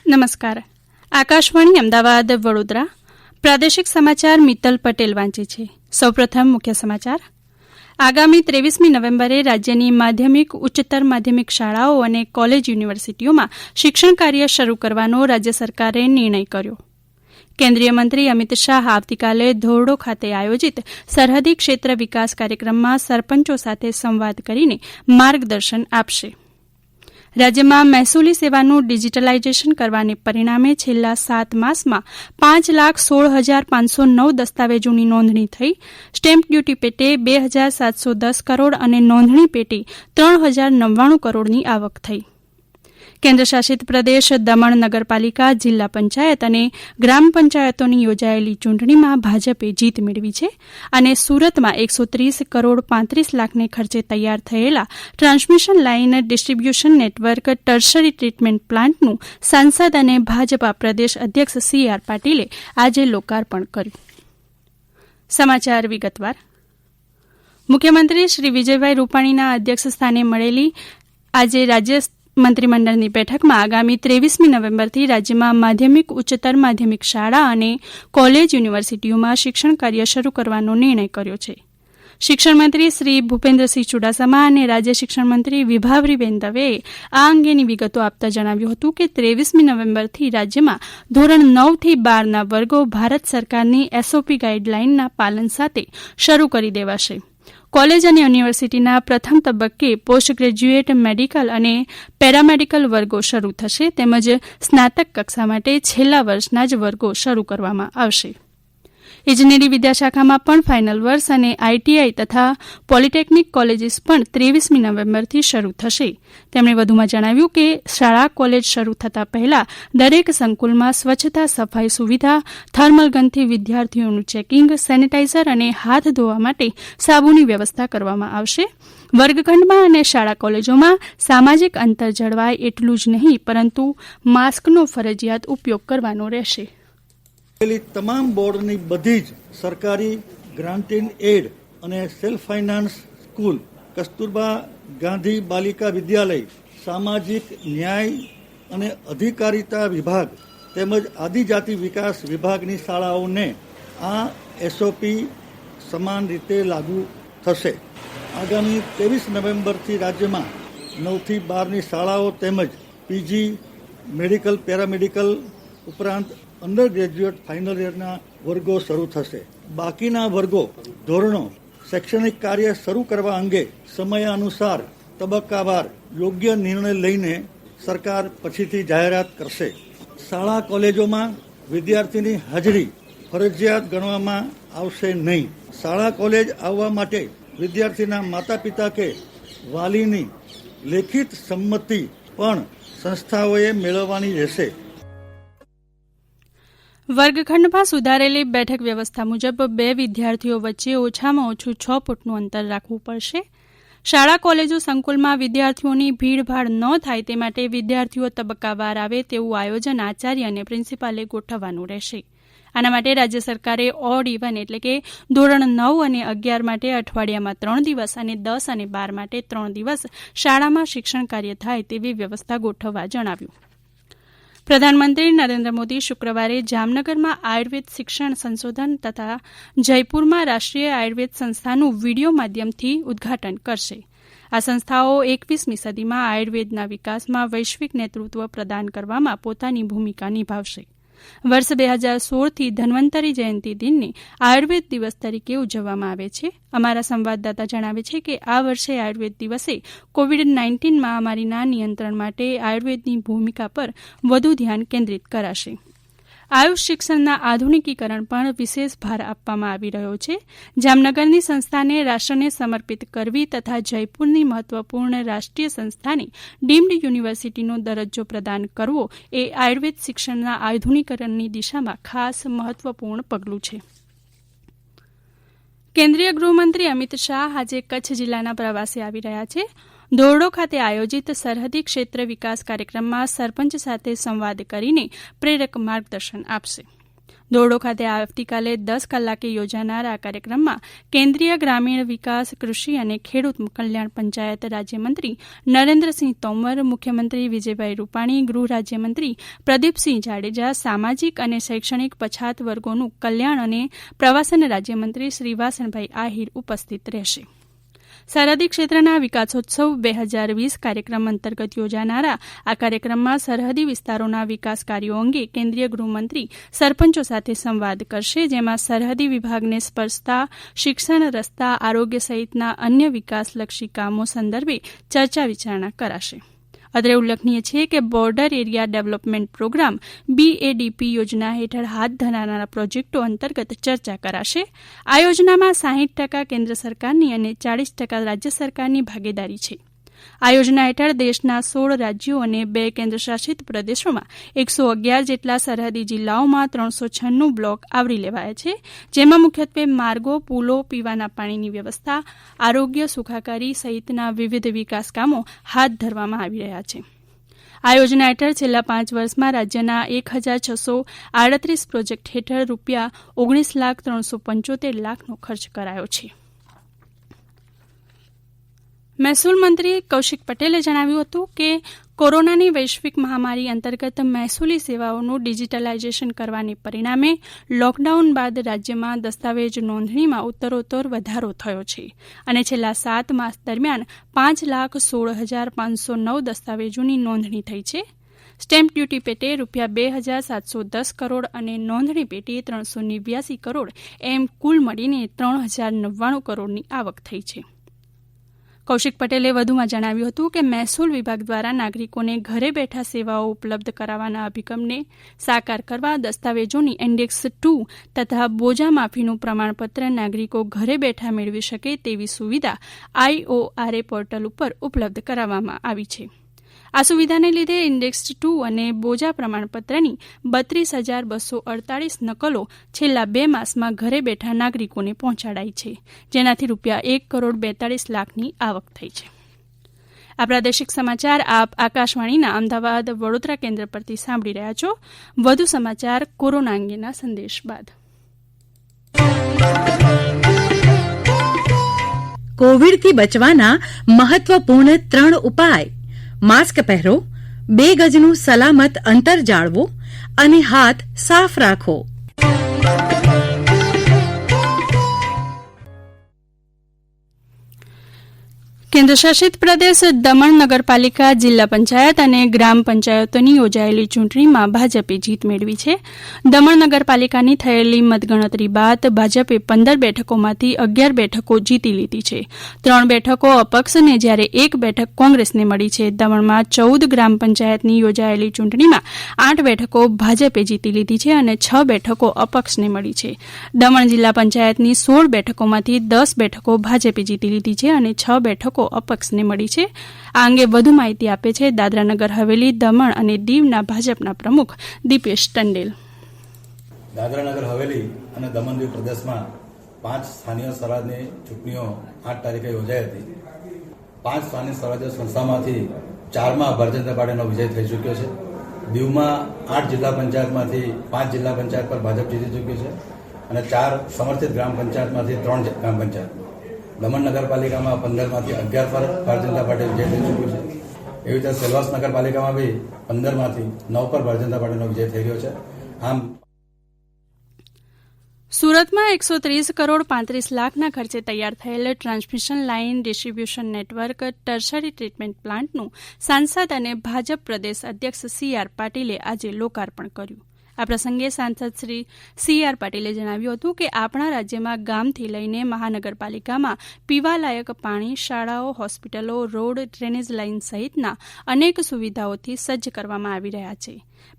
નમસ્કાર. આકાશવાણી અમદાવાદ વડોદરા પ્રાદેશિક સમાચાર મિત્તલ પટેલ વાંચે છે. સૌપ્રથમ મુખ્ય સમાચાર. આગામી 23મી નવેમ્બરે રાજ્યની માધ્યમિક, ઉચ્ચતર માધ્યમિક શાળાઓ અને કોલેજ યુનિવર્સિટીઓમાં શિક્ષણ કાર્ય શરૂ કરવાનો રાજ્ય સરકારે નિર્ણય કર્યો. કેન્દ્રીય મંત્રી અમિત શાહ આવતીકાલે ધોરડો ખાતે આયોજિત સરહદી ક્ષેત્ર વિકાસ કાર્યક્રમમાં સરપંચો સાથે સંવાદ કરીને માર્ગદર્શન આપશે. રાજ્યમાં મહેસૂલી સેવાનું ડિજીટલાઇઝેશન કરવાને પરિણામે છેલ્લા 7 માસમાં 5,16,509 દસ્તાવેજોની નોંધણી થઈ. સ્ટેમ્પ ડ્યુટી પેટે 2,710 કરોડ અને નોંધણી પેટે 3,099 કરોડની આવક થઈ. કેન્દ્રશાસિત પ્રદેશ દમણ નગરપાલિકા, જિલ્લા પંચાયત અને ગ્રામ પંચાયતોની યોજાયેલી ચૂંટણીમાં ભાજપે જીત મેળવી છે અને સુરતમાં 130 કરોડ 35 લાખને ખર્ચે તૈયાર થયેલા transmission line distribution network tertiary treatment પ્લાન્ટનું સાંસદ અને ભાજપા પ્રદેશ અધ્યક્ષ CR પાટીલે આજે લોકાર્પણ કર્યું. સમાચાર વિગતવાર. મુખ્યમંત્રી શ્રી વિજયભાઈ રૂપાણીના અધ્યક્ષ સ્થાને મળેલી આજે રાજ્ય મંત્રીમંડળની બેઠકમાં આગામી 23મી નવેમ્બરથી રાજ્યમાં માધ્યમિક, ઉચ્ચતર માધ્યમિક શાળા અને કોલેજ યુનિવર્સિટીઓમાં શિક્ષણ કાર્ય શરૂ કરવાનો નિર્ણય કર્યો છે. શિક્ષણમંત્રી શ્રી ભૂપેન્દ્રસિંહ ચુડાસમા અને રાજ્ય શિક્ષણમંત્રી વિભાવરીબેન દવેએ આ અંગેની વિગતો આપતા જણાવ્યું હતું કે 23મી નવેમ્બરથી રાજ્યમાં ધોરણ 9 થી 12ના વર્ગો ભારત સરકારની SOP ગાઇડલાઇનના પાલન સાથે શરૂ કરી દેવાશે. કોલેજ અને યુનિવર્સિટીના પ્રથમ તબક્કે પોસ્ટ ગ્રેજ્યુએટ, મેડિકલ અને પેરામેડિકલ વર્ગો શરૂ થશે તેમજ સ્નાતક કક્ષા માટે છેલ્લા વર્ષના જ વર્ગો શરૂ કરવામાં આવશે. ઇજનેરી વિદ્યાશાખામાં પણ ફાઇનલ વર્ષ અને ITI તથા પોલિટેકનિક કોલેજીસ પણ 23મી નવેમ્બરથી શરૂ થશે. તેમણે વધુમાં જણાવ્યું કે શાળા કોલેજ શરૂ થતાં પહેલા દરેક સંકુલમાં સ્વચ્છતા, સફાઈ સુવિધા, થર્મલ ગનથી વિદ્યાર્થીઓનું ચેકિંગ, સેનેટાઇઝર અને હાથ ધોવા માટે સાબુની વ્યવસ્થા કરવામાં આવશે. વર્ગખંડમાં અને શાળા કોલેજોમાં સામાજિક અંતર જળવાય એટલું જ નહીં પરંતુ માસ્કનો ફરજિયાત ઉપયોગ કરવાનો રહેશે. તમામ બોર્ડની બધી જ સરકારી ગ્રાન્ટ ઇન એડ અને self finance school, Kasturba Gandhi બાલિકા વિદ્યાલય, સામાજિક ન્યાય અને અધિકારીતા વિભાગ તેમજ આદિજાતિ વિકાસ વિભાગની શાળાઓને આ SOP સમાન રીતે લાગુ થશે. આગામી 23 નવેમ્બરથી રાજ્યમાં 9 થી 12ની શાળાઓ તેમજ PG, મેડિકલ, પેરામેડિકલ ઉપરાંત અંડર ગ્રેજ્યુએટ ફાઇનલ યરના વર્ગો શરૂ થશે. બાકીના વર્ગો, ધોરણો શૈક્ષણિક કાર્ય શરૂ કરવા અંગે સમયાનુસાર તબક્કાવાર યોગ્ય નિર્ણય લઈને સરકાર પછીથી જાહેરાત કરશે. શાળા કોલેજોમાં વિદ્યાર્થીની હાજરી ફરજિયાત ગણવામાં આવશે નહીં. શાળા કોલેજ આવવા માટે વિદ્યાર્થીના માતા પિતા કે વાલીની લેખિત સંમતિ પણ સંસ્થાઓએ મેળવવાની રહેશે. વર્ગખંડમાં સુધારેલી બેઠક વ્યવસ્થા મુજબ 2 વિદ્યાર્થીઓ વચ્ચે ઓછામાં ઓછું 6 ફૂટનું અંતર રાખવું પડશે. શાળા કોલેજો સંકુલમાં વિદ્યાર્થીઓની ભીડભાડ ન થાય તે માટે વિદ્યાર્થીઓ તબક્કાવાર આવે તેવું આયોજન આચાર્ય અને પ્રિન્સિપાલે ગોઠવવાનું રહેશે. આના માટે રાજ્ય સરકારે ઓડ ઇવન એટલે કે ધોરણ 9 અને 11 માટે અઠવાડિયામાં 3 દિવસ અને 10 અને 12 માટે 3 દિવસ શાળામાં શિક્ષણ કાર્ય થાય તેવી વ્યવસ્થા ગોઠવવા જણાવ્યું. પ્રધાનમંત્રી નરેન્દ્ર મોદી શુક્રવારે જામનગરમાં આયુર્વેદ શિક્ષણ સંશોધન તથા જયપુરમાં રાષ્ટ્રીય આયુર્વેદ સંસ્થાનું વિડીયો માધ્યમથી ઉદ્ઘાટન કરશે. આ સંસ્થાઓ 21મી સદીમાં આયુર્વેદના વિકાસમાં વૈશ્વિક નેતૃત્વ પ્રદાન કરવામાં પોતાની ભૂમિકા નિભાવશે. વર્ષ 2016થી ધન્વંતરી જયંતિ દિનને આયુર્વેદ દિવસ તરીકે ઉજવવામાં આવે છે. અમારા સંવાદદાતા જણાવે છે કે આ વર્ષે આયુર્વેદ દિવસે COVID-19 મહામારીના નિયંત્રણ માટે આયુર્વેદની ભૂમિકા પર વધુ ધ્યાન કેન્દ્રિત કરાશે. આયુષ શિક્ષણના આધુનિકીકરણ પણ વિશેષ ભાર આપવામાં આવી રહ્યો છે. જામનગરની સંસ્થાને રાષ્ટ્રને સમર્પિત કરવી તથા જયપુરની મહત્વપૂર્ણ રાષ્ટ્રીય સંસ્થાને ડીમ્ડ યુનિવર્સિટીનો દરજ્જો પ્રદાન કરવો એ આયુર્વેદ શિક્ષણના આધુનિકીકરણની દિશામાં ખાસ મહત્વપૂર્ણ પગલું છે. કેન્દ્રીય ગૃહમંત્રી અમિત શાહ આજે કચ્છ જિલ્લાના પ્રવાસે આવી રહ્યા છે. ધોરડો ખાતે આયોજિત સરહદી ક્ષેત્ર વિકાસ કાર્યક્રમમાં સરપંચ સાથે સંવાદ કરીને પ્રેરક માર્ગદર્શન આપશે. ધોરડો ખાતે આવતીકાલે 10 કલાકે યોજાનાર આ કાર્યક્રમમાં કેન્દ્રીય ગ્રામીણ વિકાસ, કૃષિ અને ખેડૂત કલ્યાણ પંચાયત રાજ્યમંત્રી નરેન્દ્રસિંહ તોમર, મુખ્યમંત્રી વિજયભાઈ રૂપાણી, ગૃહ રાજ્યમંત્રી પ્રદીપસિંહ જાડેજા, સામાજિક અને શૈક્ષણિક પછાત વર્ગોનું કલ્યાણ અને પ્રવાસન રાજ્યમંત્રી શ્રી વાસણભાઈ આહિર ઉપસ્થિત રહેશે. સરહદી ક્ષેત્રના વિકાસોત્સવ 2020 કાર્યક્રમ અંતર્ગત યોજાનારા આ કાર્યક્રમમાં સરહદી વિસ્તારોના વિકાસ કાર્યો અંગે કેન્દ્રીય ગૃહમંત્રી સરપંચો સાથે સંવાદ કરશે, જેમાં સરહદી વિભાગને સ્પર્શતા શિક્ષણ, રસ્તા, આરોગ્ય સહિતના અન્ય વિકાસલક્ષી કામો સંદર્ભે ચર્ચા વિચારણા કરાશે. અત્રે ઉલ્લેખનીય છે કે border area development programme BADP યોજના હેઠળ હાથ ધરાનારા પ્રોજેક્ટો અંતર્ગત ચર્ચા કરાશે. આ યોજનામાં 60% કેન્દ્ર સરકારની અને 40% રાજ્ય સરકારની ભાગીદારી છે. આ યોજના હેઠળ દેશના 16 રાજ્યો અને 2 કેન્દ્રશાસિત પ્રદેશોમાં 111 જેટલા સરહદી જિલ્લાઓમાં 396 બ્લોક આવરી લેવાયા છે, જેમાં મુખ્યત્વે માર્ગો, પુલો, પીવાના પાણીની વ્યવસ્થા, આરોગ્ય, સુખાકારી સહિતના વિવિધ વિકાસ કામો હાથ ધરવામાં આવી રહ્યા છે. આ યોજના હેઠળ છેલ્લા 5 વર્ષમાં રાજ્યના 1638 પ્રોજેક્ટ હેઠળ રૂપિયા 19,375,00,000નો ખર્ચ કરાયો છે. મહેસૂલ મંત્રી કૌશિક પટેલે જણાવ્યું હતું કે કોરોનાની વૈશ્વિક મહામારી અંતર્ગત મહેસૂલી સેવાઓનું ડિજીટલાઇઝેશન કરવાને પરિણામે લોકડાઉન બાદ રાજ્યમાં દસ્તાવેજ નોંધણીમાં ઉત્તરોત્તર વધારો થયો છે અને છેલ્લા 7 માસ દરમિયાન 5,16,509 દસ્તાવેજોની નોંધણી થઈ છે. સ્ટેમ્પ ડ્યુટી પેટે રૂપિયા 2,710 કરોડ અને નોંધણી પેટે 389 કરોડ એમ કુલ મળીને 3,099 કરોડની આવક થઈ છે. કૌશિક પટેલે વધુમાં જણાવ્યું હતું કે મહેસૂલ વિભાગ દ્વારા નાગરિકોને ઘરે બેઠા સેવાઓ ઉપલબ્ધ કરાવવાના અભિગમને સાકાર કરવા દસ્તાવેજોની ઇન્ડેક્સ 2 તથા બોજા માફીનું પ્રમાણપત્ર નાગરિકો ઘરે બેઠા મેળવી શકે તેવી સુવિધા IORA પોર્ટલ ઉપર ઉપલબ્ધ કરાવવામાં આવી છે. આ સુવિધાને લીધે ઇન્ડેક્સ 2 અને બોજા પ્રમાણપત્રની 32,248 નકલો છેલ્લા 2 માસમાં ઘરે બેઠા નાગરિકોને પહોંચાડાઈ છે, જેનાથી રૂપિયા 1,42,00,000ની આવક થઈ છે. આ પ્રાદેશિક સમાચાર આપ આકાશવાણીના અમદાવાદ, વડોદરા કેન્દ્ર પરથી સાંભળી રહ્યા છો. વધુ સમાચાર કોરોના અંગેના સંદેશ બાદ. કોવિડથી બચવાના મહત્વપૂર્ણ 3 ઉપાય: માસ્ક પહેરો, 2 ગજનું સલામત અંતર જાળવો અને હાથ સાફ રાખો. કેન્દ્રશાસિત પ્રદેશ દમણ નગરપાલિકા, જિલ્લા પંચાયત અને ગ્રામ પંચાયતોની યોજાયેલી ચૂંટણીમાં ભાજપે જીત મેળવી છે. દમણ નગરપાલિકાની થયેલી મતગણતરી બાદ ભાજપે 15 બેઠકોમાંથી 11 બેઠકો જીતી લીધી છે. 3 બેઠકો અપક્ષને જ્યારે 1 બેઠક કોંગ્રેસને મળી છે. દમણમાં 14 ગ્રામ પંચાયતની યોજાયેલી ચૂંટણીમાં 8 બેઠકો ભાજપે જીતી લીધી છે અને 6 બેઠકો અપક્ષને મળી છે. દમણ જિલ્લા પંચાયતની 16 બેઠકોમાંથી 10 બેઠકો ભાજપે જીતી લીધી છે અને 6 બેઠકો અપક્ષને મળી છે. આ અંગે વધુ માહિતી આપે છે દાદરાનગર હવેલી, દમણ અને દીવના ભાજપના પ્રમુખ દીપેશ ટંડેલ. દાદરાનગર હવેલી અને દમણ દીવ પ્રદેશમાં 5 સ્થાનીય સ્વરાજની ચૂંટણીઓ 8 તારીખે યોજાઈ હતી. 5 સ્થાનિક સ્વરાજ્ય સંસ્થામાંથી 4માં ભારતીય જનતા પાર્ટીનો વિજય થઈ ચૂક્યો છે. દીવમાં 8 જિલ્લા પંચાયતમાંથી 5 જિલ્લા પંચાયત પર ભાજપ જીતી ચૂક્યું છે અને 4 સમર્થિત ગ્રામ પંચાયતમાંથી 3 ગ્રામ પંચાયત. દમણ નગરપાલિકામાં 15માંથી 11 પર ભારતીય જનતા પાર્ટી વિજય થઈ ચૂક્યું છે. એવી રીતે સેલવાસ નગરપાલિકામાં બી 15માંથી 9 પર ભારતીય જનતા પાર્ટીનો વિજય થઈ રહ્યો છે. આમ સુરતમાં 130 કરોડ 35 લાખના ખર્ચે તૈયાર થયેલ transmission line distribution network tertiary treatment પ્લાન્ટનું સાંસદ અને ભાજપ પ્રદેશ અધ્યક્ષ CR પાટીલે આજે લોકાર્પણ કર્યું. આ પ્રસંગે સાંસદ શ્રી CR પાટીલે જણાવ્યું હતું કે આપણા રાજ્યમાં ગામથી લઈને મહાનગરપાલિકામાં પીવાલાયક પાણી, શાળાઓ, હોસ્પિટલો, રોડ, ડ્રેનેજ લાઇન સહિતના અનેક સુવિધાઓથી સજ્જ કરવામાં આવી રહ્યા છે.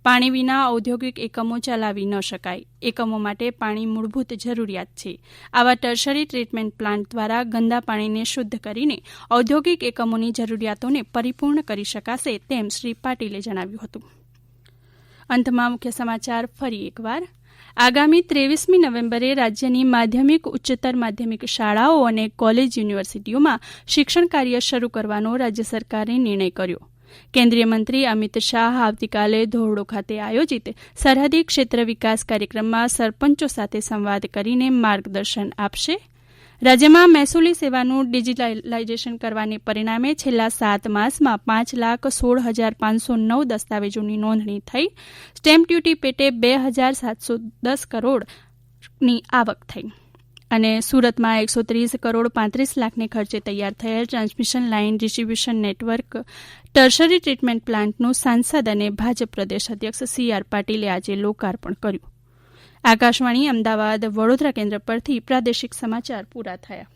પાણી વિના ઔદ્યોગિક એકમો ચલાવી ન શકાય. એકમો માટે પાણી મૂળભૂત જરૂરિયાત છે. આવા ટર્શરી ટ્રીટમેન્ટ પ્લાન્ટ દ્વારા ગંદા પાણીને શુદ્ધ કરીને ઔદ્યોગિક એકમોની જરૂરિયાતોને પરિપૂર્ણ કરી શકાશે તેમ શ્રી પાટીલે જણાવ્યું હતું. અંતમાં મુખ્ય સમાચાર ફરી એકવાર. આગામી 23મી નવેમ્બરે રાજ્યની માધ્યમિક, ઉચ્ચતર માધ્યમિક શાળાઓ અને કોલેજ યુનિવર્સિટીઓમાં શિક્ષણ કાર્ય શરૂ કરવાનો રાજ્ય સરકારે નિર્ણય કર્યો. કેન્દ્રીય મંત્રી અમિત શાહ આવતીકાલે ધોરડો ખાતે આયોજિત સરહદી ક્ષેત્ર વિકાસ કાર્યક્રમમાં સરપંચો સાથે સંવાદ કરીને માર્ગદર્શન આપશે. રાજ્યમાં મહેસૂલી સેવાનું ડિજીટાઇઝેશન કરવાને પરિણામે છેલ્લા 7 માસમાં 5,16,509 દસ્તાવેજોની નોંધણી થઈ. સ્ટેમ્પ ડ્યુટી પેટે 2,710 કરોડની આવક થઈ. અને સુરતમાં 130 કરોડ 35 લાખને ખર્ચે તૈયાર થયેલ transmission line distribution network tertiary treatment પ્લાન્ટનું સાંસદ અને ભાજપ પ્રદેશ અધ્યક્ષ CR પાટીલે આજે લોકાર્પણ કર્યું. આકાશવાણી અમદાવાદ વડોદરા કેન્દ્ર પરથી પ્રાદેશિક સમાચાર પૂરા થયા.